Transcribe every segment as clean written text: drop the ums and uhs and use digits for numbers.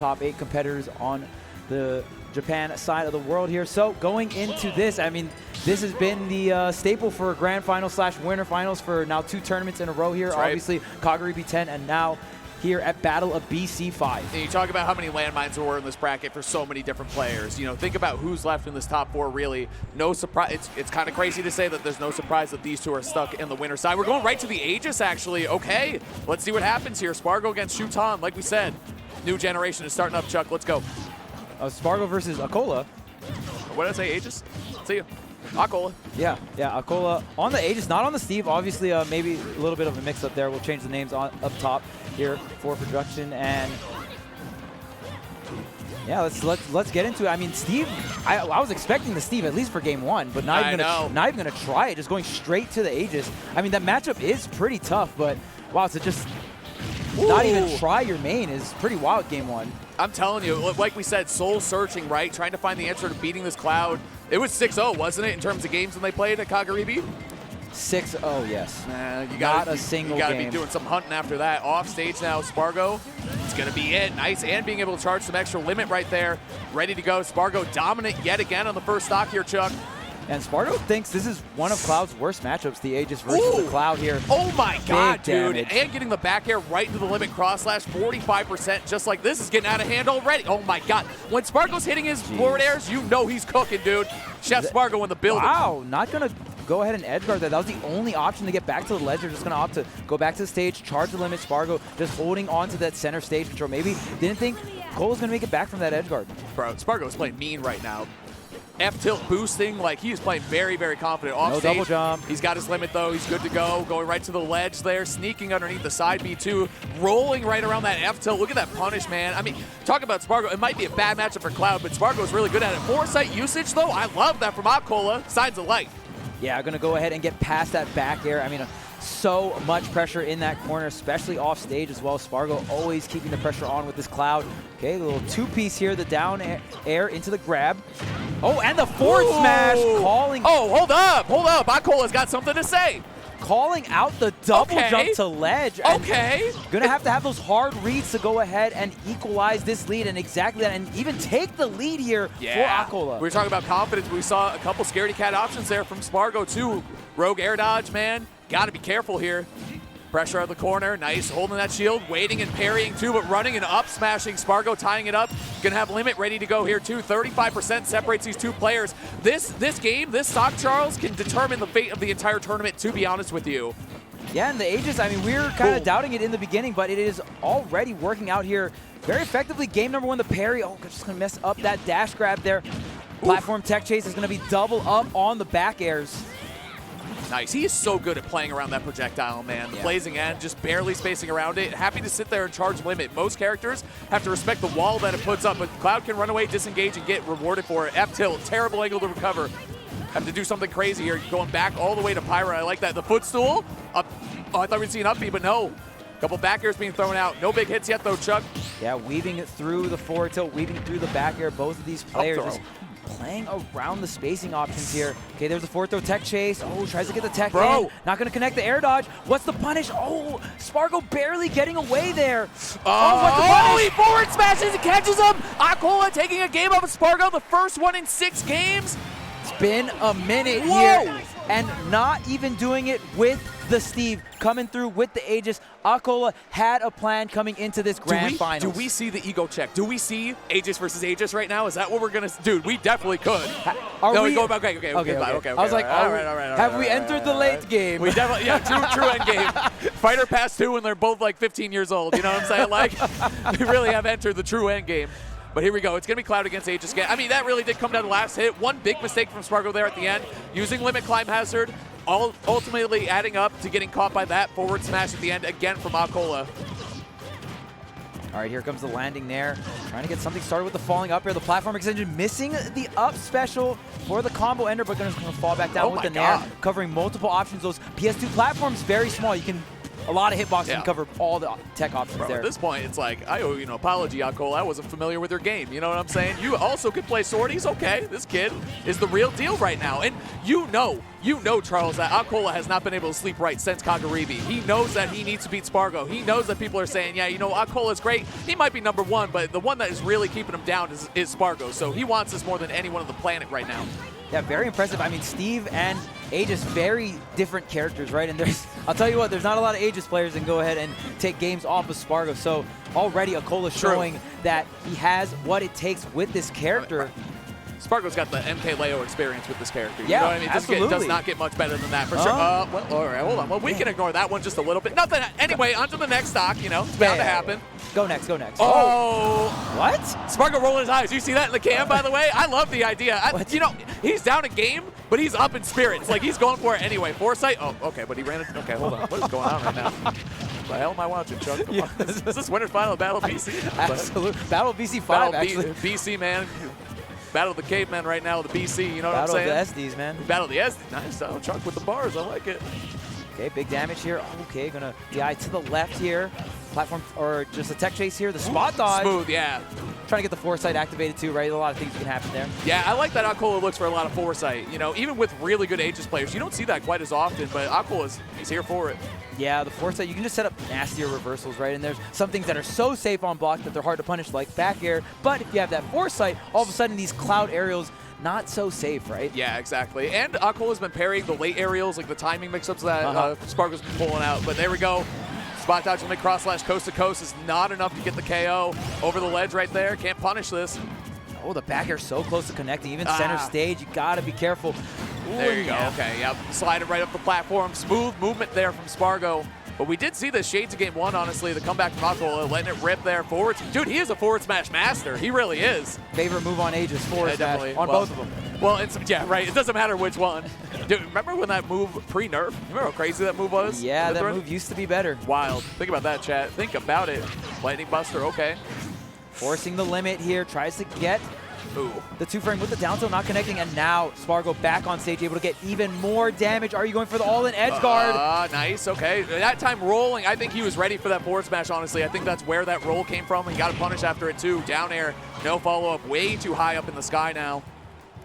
top 8 competitors on the Japan side of the world here. So going into this, I mean, this has been the staple for grand final / winter finals for now 2 tournaments in a row here. That's right. Obviously, Kagari B10 and now here at Battle of BC5. And you talk about how many landmines there were in this bracket for so many different players. You know, think about who's left in this top 4, really. No surprise. It's kind of crazy to say that there's no surprise that these two are stuck in the winner side. We're going right to the Aegis, actually. Okay, let's see what happens here. Sparg0 against Shutan, like we said. New generation is starting up, Chuck. Let's go. Sparg0 versus a cola. What did I say, Aegis? See you. a cola. Yeah, a cola on the Aegis, not on the Steve. Obviously, maybe a little bit of a mix-up there. We'll change the names on up top here for production. And yeah, let's get into it. I mean, Steve, I was expecting the Steve at least for game 1, but not even gonna try it. Just going straight to the Aegis. I mean, that matchup is pretty tough, but wow, to just not even try your main is pretty wild game 1. I'm telling you, like we said, soul searching, right? Trying to find the answer to beating this Cloud. It was 6-0, wasn't it, in terms of games when they played at Kagaribi? 6-0, yes. You gotta be doing some hunting after that. Off stage now, Sparg0. It's gonna be it. Nice, and being able to charge some extra limit right there. Ready to go. Sparg0 dominant yet again on the first stock here, Chuck. And Sparg0 thinks this is one of Cloud's worst matchups, the Aegis versus the Cloud here. Oh my god, dude. Damage. And getting the back air right into the limit cross slash, 45%, just like this is getting out of hand already. Oh my god. When Sparg0's hitting his forward airs, you know he's cooking, dude. Chef Sparg0 in the building. Wow, not gonna go ahead and edge guard that. That was the only option to get back to the ledge. They're just gonna opt to go back to the stage, charge the limit. Sparg0 just holding on to that center stage control. Maybe didn't think Cole was gonna make it back from that edge guard. Bro, Sparg0 is playing mean right now. F-tilt boosting, like he is playing very, very confident. Off stage, double jump. He's got his limit though, he's good to go. Going right to the ledge there, sneaking underneath the side B2, rolling right around that F-tilt. Look at that punish, man. I mean, talk about Sparg0, it might be a bad matchup for Cloud, but Sparg0 is really good at it. Foresight usage though, I love that from a cola. Signs of light. Yeah, gonna go ahead and get past that back air. I mean, so much pressure in that corner, especially off stage as well. Sparg0 always keeping the pressure on with this Cloud. Okay, a little 2-piece here, the down air into the grab. Oh, and the forward smash calling. Oh, hold up. Akola's got something to say. Calling out the double jump to ledge. Okay. Gonna have to have those hard reads to go ahead and equalize this lead, and exactly that, and even take the lead here for a-cola. We were talking about confidence. We saw a couple scaredy cat options there from Sparg0 too. Rogue air dodge, man. Gotta be careful here. Pressure out of the corner, nice, holding that shield, waiting and parrying too, but running and up smashing. Sparg0 tying it up, gonna have limit ready to go here too. 35% separates these two players. This game, this stock, Charles, can determine the fate of the entire tournament, to be honest with you. Yeah, and the Aegis, I mean, we were kind of doubting it in the beginning, but it is already working out here very effectively. Game number 1, the parry. Oh, just gonna mess up that dash grab there. Platform tech chase is gonna be double up on the back airs. Nice. He is so good at playing around that projectile, man. The blazing end, just barely spacing around it. Happy to sit there and charge limit. Most characters have to respect the wall that it puts up, but Cloud can run away, disengage, and get rewarded for it. F-tilt, terrible angle to recover. Have to do something crazy here. Going back all the way to Pyra. I like that. The footstool. Up. Oh, I thought we'd see an up B, but no. Couple back airs being thrown out. No big hits yet, though, Chuck. Yeah, weaving it through the forward tilt, weaving through the back air. Both of these players just playing around the spacing options here. Okay, there's a forward throw tech chase. Oh, tries to get the tech in. Not going to connect the air dodge. What's the punish? Oh, Sparg0 barely getting away there. What's the punish? He forward smashes and catches him. a-cola taking a game up with Sparg0, the first one in 6 games. It's been a minute here, and not even doing it with the Steve, coming through with the Aegis. a-cola had a plan coming into this grand final. Do we see the ego check? Do we see Aegis versus Aegis right now? Is that what we're gonna? Dude, we definitely could. Okay. I was like, all right. Have we entered the late game? We definitely, true end game. Fighter pass 2 when they're both like 15 years old. You know what I'm saying? Like, we really have entered the true end game. But here we go. It's going to be Cloud against Aegis again. I mean, that really did come down to the last hit. One big mistake from Sparg0 there at the end, using limit climb hazard, ultimately adding up to getting caught by that forward smash at the end again from a-cola. All right, here comes the landing there. Trying to get something started with the falling up air. The platform extension missing the up special for the combo ender, but going to fall back down with the nair, covering multiple options. Those PS2 platforms, very small. You can a lot of hitboxes Yeah. can cover all the tech options Bro, there. at this point, it's like, I owe you an apology, acola. I wasn't familiar with your game. You know what I'm saying? You also can play swordies. Okay, this kid is the real deal right now. And you know, Charles, that acola has not been able to sleep right since Kagaribi. He knows that he needs to beat Sparg0. He knows that people are saying, yeah, you know, acola is great. He might be #1, but the one that is really keeping him down is Sparg0. So he wants this more than anyone on the planet right now. Yeah, very impressive. I mean, Steve and Aegis, very different characters, right? And there's, I'll tell you what, there's not a lot of Aegis players that can go ahead and take games off of Sparg0. So already acola showing that he has what it takes with this character. Sparg0's got the MK Leo experience with this character. You Yeah, know what I mean? absolutely. It does not get much better than that, for sure. Well, all right, hold on. Well, we can ignore that one just a little bit. Nothing. Anyway, on to the next stock. You know, it's bound to happen. Go next, go next. Oh. What? Sparg0 rolling his eyes. You see that in the cam, by the way? I love the idea. You know, he's down a game, but he's up in spirits. Like, he's going for it anyway. Foresight. Oh, okay, but he ran it. Okay, hold on. What is going on right now? What the hell am I watching, Chuck? Come on. Is this winner's final of Battle BC? Absolutely. Battle BC 5, actually. BC, man. Battle of the cavemen right now with the BC, you know what I'm saying? Battle of the SDs, man. Battle of the SDs. Nice. Oh, Chuck with the bars. I like it. Okay, big damage here. Okay, gonna DI to the left here. Platform, or just a tech chase here. The spot dodge. Smooth, yeah. Trying to get the foresight activated too, right? A lot of things can happen there. Yeah, I like that acola looks for a lot of foresight. You know, even with really good Aegis players, you don't see that quite as often, but acola he's here for it. Yeah, the foresight, you can just set up nastier reversals, right? And there's some things that are so safe on block that they're hard to punish, like back air. But if you have that foresight, all of a sudden these cloud aerials, not so safe, right? Yeah, exactly. And acola's been parrying the late aerials, like the timing mix-ups that Sparg0's been pulling out. But there we go. Spot dodge with cross slash coast to coast is not enough to get the KO over the ledge right there. Can't punish this. Oh, the back air so close to connecting. Even center stage, you gotta be careful. Ooh, there you go. Okay, yep. Slide it right up the platform. Smooth movement there from Sparg0. But we did see the Shades of Game 1, honestly, the comeback from acola, letting it rip there. Forward. Dude, he is a forward smash master. He really is. Favorite move on Aegis, forward smash on both of them. Well, yeah, right. It doesn't matter which one. Dude, remember when that move pre-nerf? Remember how crazy that move was? Yeah, that move used to be better. Wild. Think about that, chat. Think about it. Lightning Buster, okay. Forcing the limit here, tries to get the 2-frame with the down tilt, not connecting, and now Sparg0 back on stage, able to get even more damage. Are you going for the all-in edge guard? Nice, okay. That time rolling, I think he was ready for that forward smash, honestly. I think that's where that roll came from. He got a punish after it, too. Down air, no follow-up, way too high up in the sky now.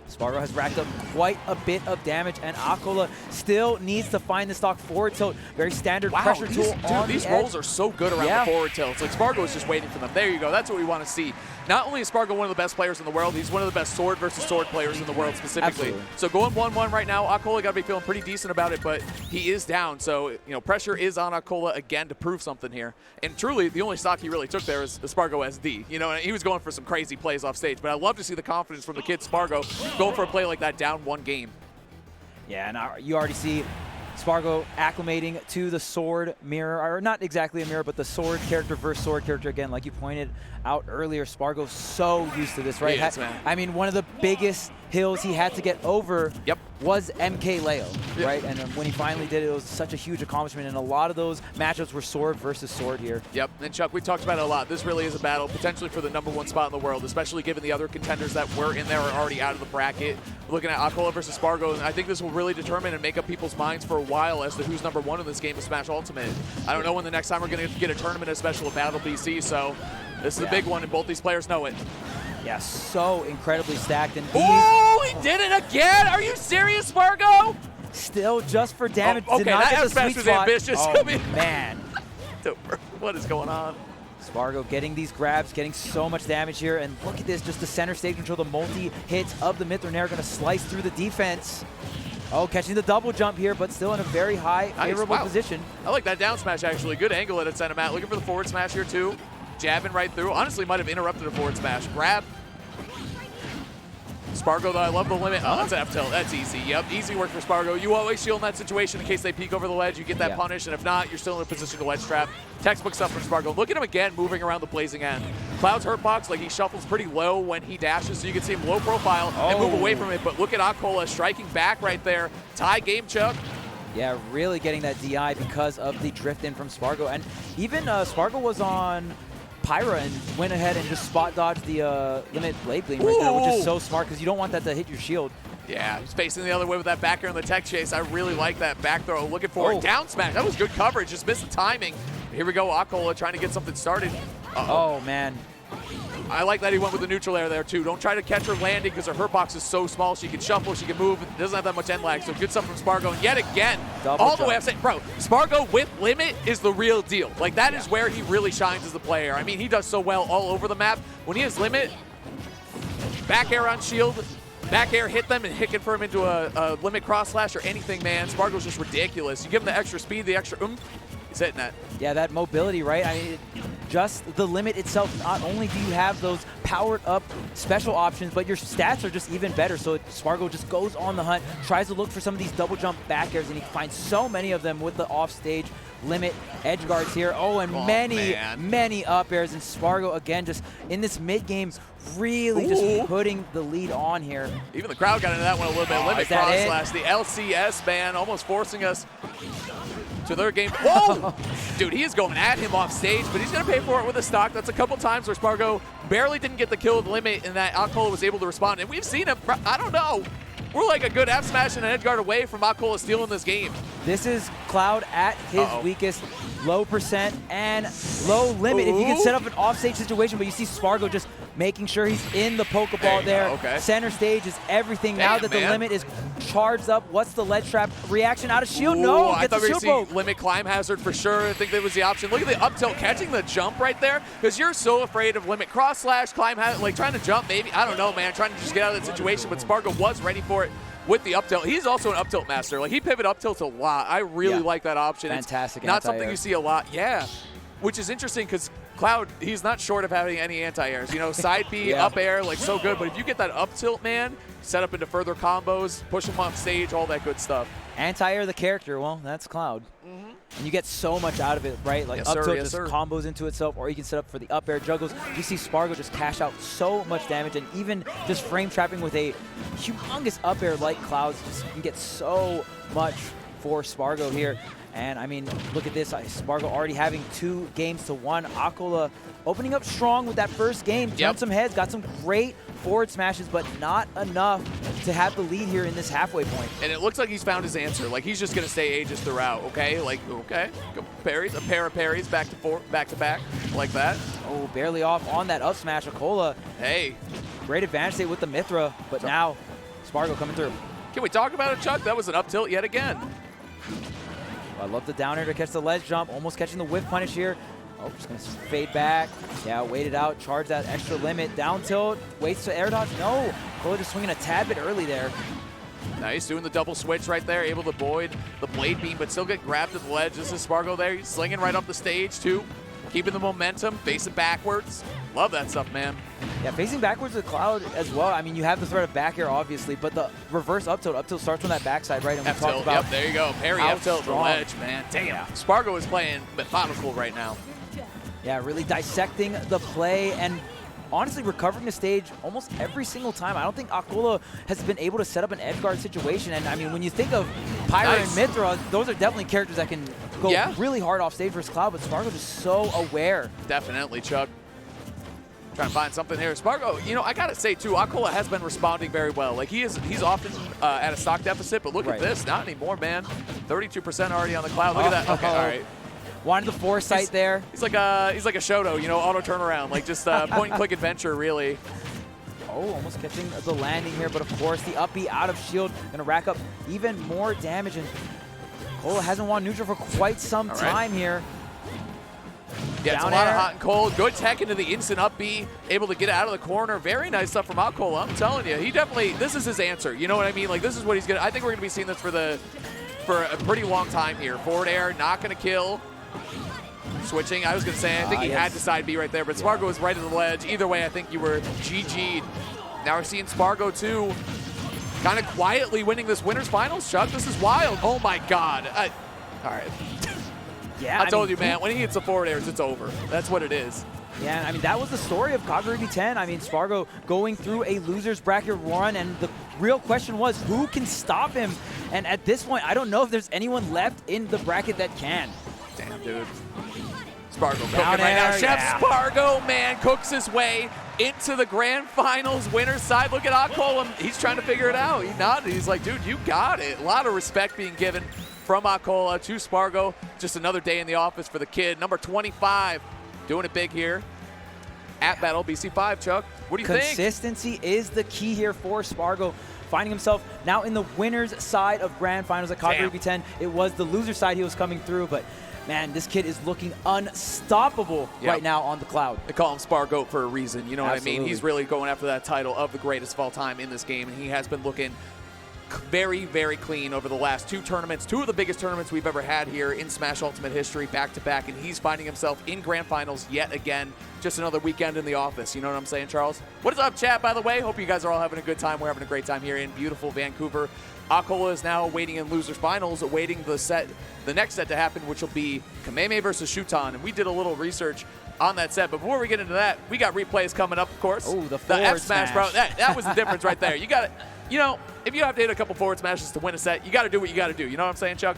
Sparg0 has racked up quite a bit of damage, and acola still needs to find the stock forward tilt. Very standard pressure tool on these the rolls edge. are so good around the forward tilts. Like, Sparg0 is just waiting for them. There you go. That's what we want to see. Not only is Sparg0 one of the best players in the world, he's one of the best sword versus sword players in the world specifically. Absolutely. So going 1-1 right now, acola got to be feeling pretty decent about it, but he is down. So, you know, pressure is on acola again to prove something here. And truly, the only stock he really took there is the Sparg0 SD. You know, and he was going for some crazy plays off stage, but I love to see the confidence from the kid Sparg0 going for a play like that down one game. Yeah, and you already see Sparg0 acclimating to the sword mirror, or not exactly a mirror, but the sword character versus sword character again, like you pointed out earlier. Sparg0 so used to this, right? Yes, man. I mean, one of the biggest hills he had to get over was MK Leo, right? And when he finally did it, it was such a huge accomplishment, and a lot of those matchups were sword versus sword here. Yep, and Chuck, we talked about it a lot. This really is a battle potentially for the #1 spot in the world, especially given the other contenders that were in there are already out of the bracket. Looking at acola versus Sparg0, and I think this will really determine and make up people's minds for a while as to who's #1 in this game of Smash Ultimate. I don't know when the next time we're going to get a tournament as special at Battle BC, so this is a big one, and both these players know it. Yeah, so incredibly stacked. And oh, he did it again! Are you serious, Sparg0? Still just for damage. Oh, okay, did not that get the smash sweet was spot. ambitious. Oh, man. What is going on? Sparg0 getting these grabs, getting so much damage here, and look at this, just the center stage control, the multi-hits of the Mythra Nair going to slice through the defense. Oh, catching the double jump here, but still in a very high, favorable position. I like that down smash, actually. Good angle at center mat. Looking for the forward smash here, too. Jabbing right through. Honestly, might have interrupted a forward smash. Grab. Sparg0, though, I love the limit. Oh, that's F tilt. That's easy. Yep, easy work for Sparg0. You always shield in that situation in case they peek over the ledge. You get that punish, and if not, you're still in a position to ledge trap. Textbook stuff from Sparg0. Look at him again moving around the blazing end. Cloud's hurt box, like he shuffles pretty low when he dashes, so you can see him low profile and move away from it. But look at acola striking back right there. Tie game, Chuck. Yeah, really getting that DI because of the drift in from Sparg0. And even Sparg0 was on Pyra and went ahead and just spot dodged the limit blade gleam right there, which is so smart because you don't want that to hit your shield. Yeah, he's facing the other way with that back air on the tech chase. I really like that back throw. Looking for it. Down smash. That was good coverage. Just missed the timing. Here we go. acola trying to get something started. Oh, man. I like that he went with the neutral air there, too. Don't try to catch her landing because her hurt box is so small. She can shuffle. She can move. It doesn't have that much end lag. So good stuff from Sparg0. And yet again, all the way up. Bro, Sparg0 with limit is the real deal. Like, that is where he really shines as a player. I mean, he does so well all over the map. When he has limit, back air on shield, back air hit them and hit confirm into a limit cross slash or anything, man. Sparg0's just ridiculous. You give him the extra speed, the extra oomph, he's hitting that. Yeah, that mobility, right? I mean, just the limit itself, not only do you have those powered up special options, but your stats are just even better. So Sparg0 just goes on the hunt, tries to look for some of these double jump back airs, and he finds so many of them with the offstage limit edge guards here. Oh, and many up airs, and Sparg0 again just in this mid game really just putting the lead on here. Even the crowd got into that one a little bit. Limit cross slash, the LCS, man, almost forcing us to their game. Whoa! Dude, he is going at him off stage, but he's going to pay for it with a stock. That's a couple times where Sparg0 barely didn't get the kill with limit, and that acola was able to respond. And we've seen him, I don't know. We're like a good F smash and an edge guard away from acola stealing this game. This is Cloud at his weakest. Low percent and low limit. If you can set up an offstage situation, but you see Sparg0 just making sure he's in the Pokeball there. Center stage is everything. Now that the limit is charged up, what's the ledge trap reaction out of shield? No, I thought we were seeing limit climb hazard for sure. I think that was the option. Look at the up tilt, catching the jump right there, because you're so afraid of limit cross slash, climb hazard, like trying to jump maybe. I don't know, man, trying to just get out of that situation, but Sparg0 was ready for it with the up tilt. He's also an up tilt master. Like, he pivot up tilt a lot. I really like that option. Fantastic. It's not something you see a lot. Yeah, which is interesting because Cloud, he's not short of having any anti-airs. You know, side B, up air, like so good. But if you get that up tilt, man, set up into further combos, push him off stage, all that good stuff. Anti-air the character, well, that's Cloud. And you get so much out of it, right? Like up tilt just combos into itself, or you can set up for the up air juggles. You see Sparg0 just cash out so much damage, and even just frame trapping with a humongous up air like Cloud's just can get so much for Sparg0 here. And I mean, look at this, Sparg0 already having 2 games to 1. acola opening up strong with that first game, turned some heads, got some great forward smashes, but not enough to have the lead here in this halfway point. And it looks like he's found his answer. Like, he's just gonna stay Aegis throughout, okay? Like, okay, go parries, a pair of parries, back to back, like that. Oh, barely off on that up smash. acola, hey, great advantage state with the Mythra, but now Sparg0 coming through. Can we talk about it, Chuck? That was an up tilt yet again. I love the down air to catch the ledge jump, almost catching the whiff punish here. Oh, just gonna fade back. Yeah, wait it out, charge that extra limit. Down tilt, waits to air dodge. No, acola just swinging a tad bit early there. Nice, doing the double switch right there, able to avoid the blade beam, but still get grabbed at the ledge. This is Sparg0 there, he's slinging right up the stage too. Keeping the momentum, facing backwards. Love that stuff, man. Yeah, facing backwards with Cloud as well. I mean, you have the threat of back air, obviously, but the reverse up tilt starts on that backside, right? And we talked about yep, there you go. Parry up tilt the ledge, man. Damn. Sparg0 is playing methodical right now. Yeah, really dissecting the play and honestly recovering the stage almost every single time. I don't think acola has been able to set up an edge guard situation. And I mean, when you think of Pyra and Mythra, those are definitely characters that can go really hard off stage versus Cloud, but Sparg0 is so aware. Definitely, Chuck. Trying to find something here. Sparg0, you know, I gotta say too, acola has been responding very well. Like, he's often at a stock deficit, but look at this, not anymore, man. 32% already on the Cloud. Look at that. Okay, all right. Wanted the foresight there. He's like a Shoto, you know, auto turnaround, like just point and click adventure, really. Oh, almost catching the landing here, but of course the up B out of shield gonna rack up even more damage, and acola hasn't won neutral for quite some time here. Yeah, it's a lot of hot and cold. Good tech into the instant up B, able to get out of the corner. Very nice stuff from acola. I'm telling you, he definitely, this is his answer. You know what I mean? Like, this is what he's gonna, I think we're gonna be seeing this for a pretty long time here. Forward air, not gonna kill. Switching, I was going to say, I think he had to side B right there, but Sparg0 was right at the ledge. Either way, I think you were GG'd. Now we're seeing Sparg0 too, kind of quietly winning this winner's finals, Chuck. This is wild. Oh my God. All right. Yeah, I told you, man, when he hits the forward airs, it's over. That's what it is. Yeah, I mean, that was the story of Kagurabi 10. I mean, Sparg0 going through a loser's bracket run, and the real question was, who can stop him? And at this point, I don't know if there's anyone left in the bracket that can. Damn, dude. Sparg0 cooking right now. Chef Sparg0, man, cooks his way into the grand finals winner's side. Look at acola. He's trying to figure it out. He nodded. He's like, dude, you got it. A lot of respect being given from acola to Sparg0. Just another day in the office for the kid. Number 25, doing it big here at Battle BC5. Chuck, what do you think? Consistency is the key here for Sparg0. Finding himself now in the winner's side of grand finals at Calgary B10. It was the loser side he was coming through, but man, this kid is looking unstoppable right now on the cloud. They call him Sparg0 for a reason, you know Absolutely. what I mean? He's really going after that title of the greatest of all time in this game, and he has been looking very, very clean over the last 2 tournaments, 2 of the biggest tournaments we've ever had here in Smash Ultimate history, back-to-back, and he's finding himself in grand finals yet again. Just another weekend in the office, you know what I'm saying, Charles? What is up, chat, by the way? Hope you guys are all having a good time. We're having a great time here in beautiful Vancouver. acola is now waiting in losers finals, awaiting the next set to happen, which will be Kameme versus Shuton, and we did a little research on that set. But before we get into that, we got replays coming up, of course. Oh, the F smash, bro. That was the difference right there. You got it. You know, if you have to hit a couple forward smashes to win a set, you got to do what you got to do. You know what I'm saying, Chuck?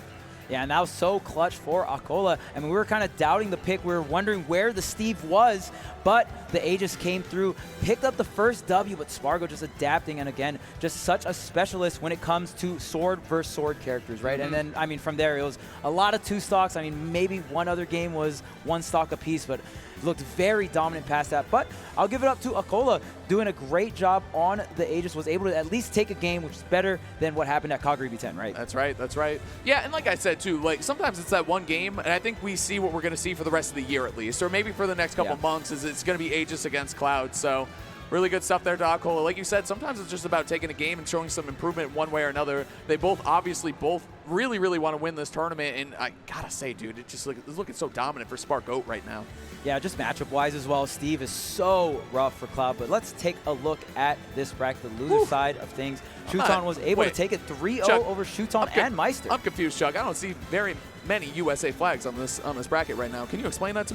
Yeah, and that was so clutch for acola. I mean, we were kind of doubting the pick. We were wondering where the Steve was, but the Aegis came through, picked up the first W, but Sparg0 just adapting, and again, just such a specialist when it comes to sword versus sword characters, right? And then, I mean, from there, it was a lot of 2 stocks. I mean, maybe one other game was 1 stock apiece, but looked very dominant past that. But I'll give it up to acola, doing a great job on the Aegis, was able to at least take a game, which is better than what happened at Calgary B10, right? That's right, that's right. Yeah, and like I said too, like sometimes it's that one game, and I think we see what we're going to see for the rest of the year at least, or maybe for the next couple months, is it's going to be Aegis against Cloud. So really good stuff there to acola. Like you said, sometimes it's just about taking a game and showing some improvement one way or another. They both obviously really, really want to win this tournament, and I gotta say, dude, it's looking so dominant for Sparg0 right now. Yeah, just matchup-wise as well. Steve is so rough for Cloud, but let's take a look at this bracket, the loser side of things. Shuton was able to take it 3-0 over Shuton and Meister. I'm confused, Chuck. I don't see very many USA flags on this bracket right now. Can you explain that to me?